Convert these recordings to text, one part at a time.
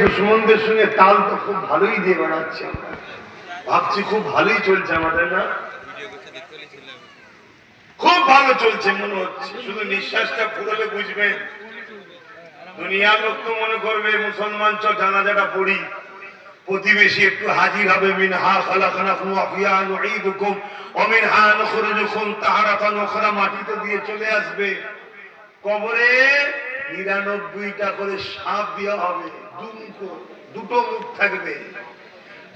দুশ্মনদের সঙ্গে তাল তো খুব ভালোই দিয়ে বেড়াচ্ছে, ভাবছি খুব ভালোই চলছে আমাদের, না খুব ভালো চলছে মনে হচ্ছে। শুধু নিঃশ্বাসটা ফুরলে বুঝবেন। দুনিয়ার লোক তো মনে করবে মুসলমান চ জানাজাটা পড়ি, প্রতিবেশী একটু হাজির হবে, মিনহা খালাকনাকুম ওয়া ফিহা নুঈদুকুম ওয়া মিনহা নুখরিজুকুম তারাতান উখরা, মাটিতে দিয়ে চলে আসবে। কবরে 99টা করে সাপ দেওয়া হবে, দুটো মুখ থাকবে।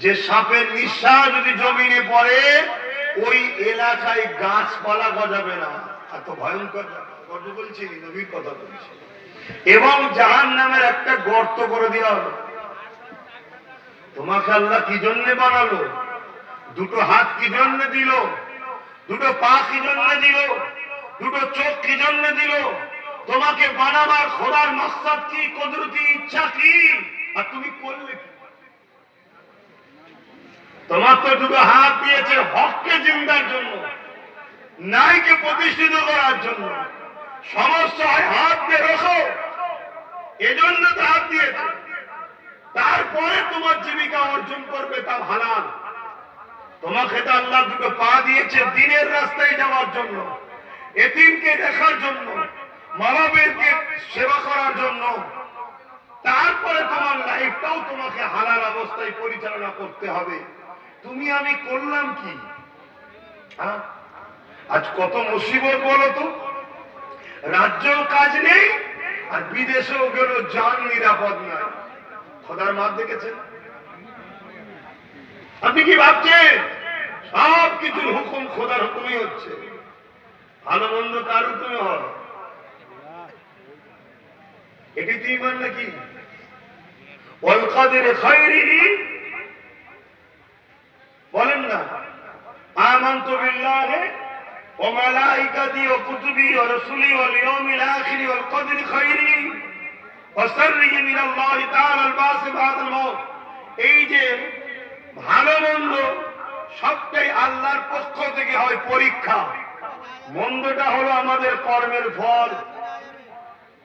যে সাপের নিঃশ্বাস যদি জমিনে পড়ে ওই এলাকায় গাছপালা গজাবে না, এত ভয়ঙ্কর গর্ব বলছি, নবীর কথা বলছি। এবং জাহান্নামের একটা গর্ত করে দেওয়া হলো। তোমাকে আল্লাহ কি জন্য বানালো? দুটো হাত কি জন্য দিল? দুটো পা কি জন্য দিল? দুটো চোখ কি জন্য দিল? তোমাকে বানাবার খোদার মাকসাদ কি, কুদরতি ইচ্ছা কি, আর তুমি করলে কি? তোমার তো দুটো হাত দিয়েছে হককে জিন্দার জন্য, ন্যায়কে প্রতিষ্ঠিত করার জন্য। সমস্যা হয় হাত দিয়ে রাখো, এজন্য তো হাত দিয়েছে। তারপরে তোমার জীবিকা অর্জন করবে, তা হালাল। তোমাকে তো আল্লাহ দুটো পা দিয়েছে দিনের রাস্তায় যাওয়ার জন্য, এতিমকে দেখার জন্য, মানবেরকে সেবা করার জন্য। তারপরে তোমার লাইফটাও তোমাকে হালাল অবস্থায় পরিচালনা করতে হবে। তুমি আমি করলাম কি? আজ কত মুসিবত বলো তো। রাজ্যেও কাজ নেই আর বিদেশেও গেল জান নিরাপদ নাই। খোদার মাপ দেখেছেন? আপনি কি ভাবছেন সব কিছুর হুকুম খোদার হুকুমই হচ্ছে? ভালো মন্দ তার হুকুমে হয়। এটি তো ঈমান নাকি? ওয়াল কাদিরি খায়রিহি, বলেন না আমানতু বিল্লাহি ওয়া মালাইকাতিহি ওয়া কুতুবিহি ওয়া রাসূলিহি ওয়াল ইয়াউমিল আখির ওয়াল কদরি খায়রিহি ওয়া শাররিহি মিনাল্লাহি তাআলা আল বাসি বাদাল মাউত। এই যে ভালো মন্দ সবটাই আল্লাহর পক্ষ থেকে হয় পরীক্ষা। মন্দটা হলো আমাদের কর্মের ফল।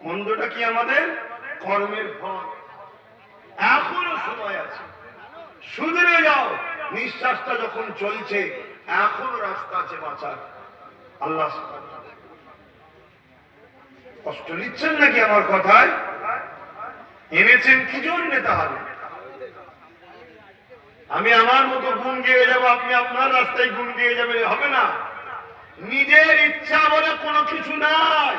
মন্দটা কি? আমাদের কর্মের ফল। এখনো সময় আছে, শুধরে যাও। নিঃশ্বাসটা যখন চলছে এখনো রাস্তা আছে বাঁচার। আল্লাহ কষ্ট নিচ্ছেন নাকি আমার কথায়? এনেছেন কি জন্য? তাহলে আমি আমার মতো গুণ গেয়ে যাবো, আপনি আপনার রাস্তায় গুণ গেয়ে যাবে, হবে না। নিজের ইচ্ছা বলে কোনো কিছু নাই।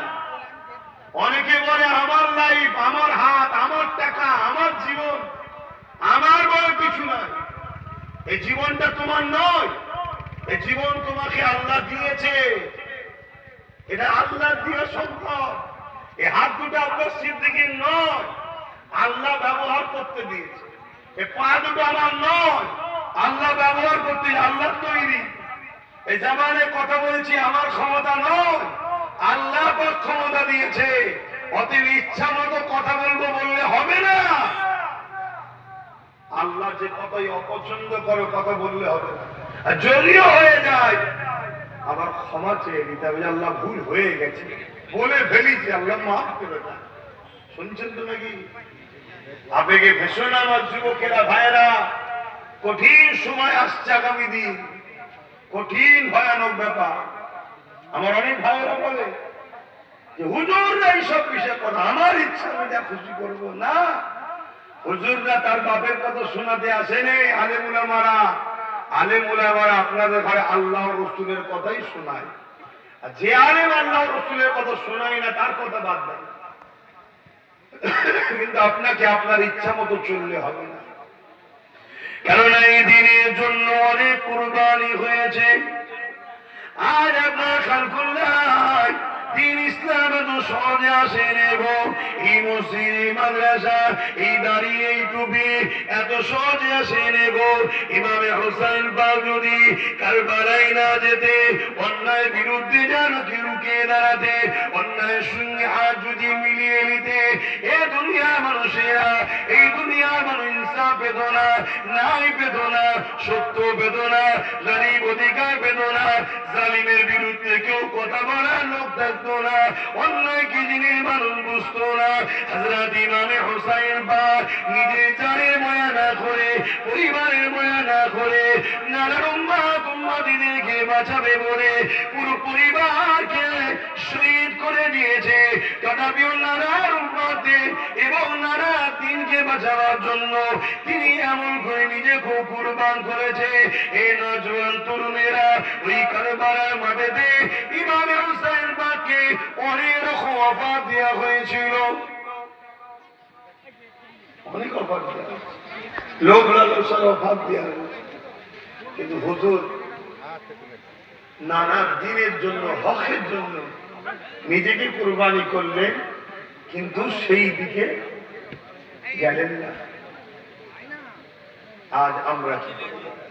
অনেকে বলে আমার লাইফ, আমার হাত, আমার টাকা, আমার জীবন, আমার বলে কিছু নাই। এই জীবনটা তোমার নয়, এই জীবন তোমাকে আল্লাহ দিয়েছে। এটা আল্লাহ দিয়ে সম্পদ। এই হাত দুটো আব্বাস সিদ্দিকীর নয়, আল্লাহ ব্যবহার করতে দিয়েছে। এই পা দুটো আমার নয়, আল্লাহ ব্যবহার করতে, আল্লাহ তৈরি। এই জামানে কথা বলছি, আমার ক্ষমতা নয়, আল্লাহ পাক ক্ষমতা দিয়েছে। অতএব ইচ্ছা মতো কথা বলবো বললে হবে না। আল্লাহ যে কথাই অপছন্দ করে কথা বললে হবে না। আর যদিও হয়ে যায় আবার ক্ষমা চেয়ে নিতে হবে, আল্লাহ ভুল হয়ে গেছে, বলে ফেলিছি, আল্লাহ মাফ করে দেন। শুনছেন তো নাকি? আবেগে ভেসো না আমার যুবকেরা, ভাইয়েরা। কঠিন সময় আসছে, আগামী দিন কঠিন ভয়ানক ব্যাপার। আমার অনেক ভাইয়েরা বলে যে হুজুররা এইসব বিষয় কথা, আমার ইচ্ছা আমি যা খুশি করবো না। হুজুররা তার বাপের কথা শোনাতে আসেনি। আলেম উলামারা আপনাদের ঘরে আল্লাহ রসুলের কথাই শোনায়। আর যে আলেম আল্লাহ রসুলের কথা শোনায় না তার কথা বাদ দেয়। কিন্তু আপনাকে আপনার ইচ্ছা মতো চললে হবে না। কেননা এই দিনের জন্য অনেক কুরবানি হয়েছে। আজ আপনার খেয়াল করলেন দিন ইসলাম এত সহজে আসেন, এবং এই মসজিদ, এই মাদ্রাসা, এই দাড়ি, এই টুপি এত সহজে আসেন। এবং ইমামে হোসেন পাক যদি কারবালায় না যেতে, অন্যায় বিরুদ্ধে জানকে রুখে দাঁড়াতে, অন্যায়ের সঙ্গে হাত যদি মিলিয়ে নিতে, এ দুনিয়ার মানুষেরা, এই দুনিয়ার মানুষ ইনসাফ পেত না, ন্যায় পেত না, সত্য পেত না, গরিব অধিকার পেত না, জালিমের বিরুদ্ধে কেউ কথা বলার লোক থাকতো না, অন্যায় কি জিনিস মানুষ বুঝতো না। হযরত ইমামে হুসাইন পাক নিজের জানের মায়া না করে, পরিবারের মায়া না করে, নানার উম্মতিদেরকে বাঁচাবে বলে পুরো পরিবারকে শহীদ করে দিয়েছে। তথাপিও নানার উম্মতদের এবং নানা দিনকে বাঁচাবার জন্য তিনি এমন করে নিজেকে কুরবান করেছে। এই নজওয়ান তরুণেরা ওই কারবালার মাঠেতে ইমামে হুসাইন পাককে অনেক রকম অফার দেওয়া হয়েছিল, অনেক অফার দেওয়া হয়েছে, লোক লালসার অফার দেওয়া হয়েছে। কিন্তু হুজুর নানা দিনের জন্য, হকের জন্য নিজেকে কুরবানি করলেন, কিন্তু সেই দিকে গেলেন না। আজ আমরা কি করব?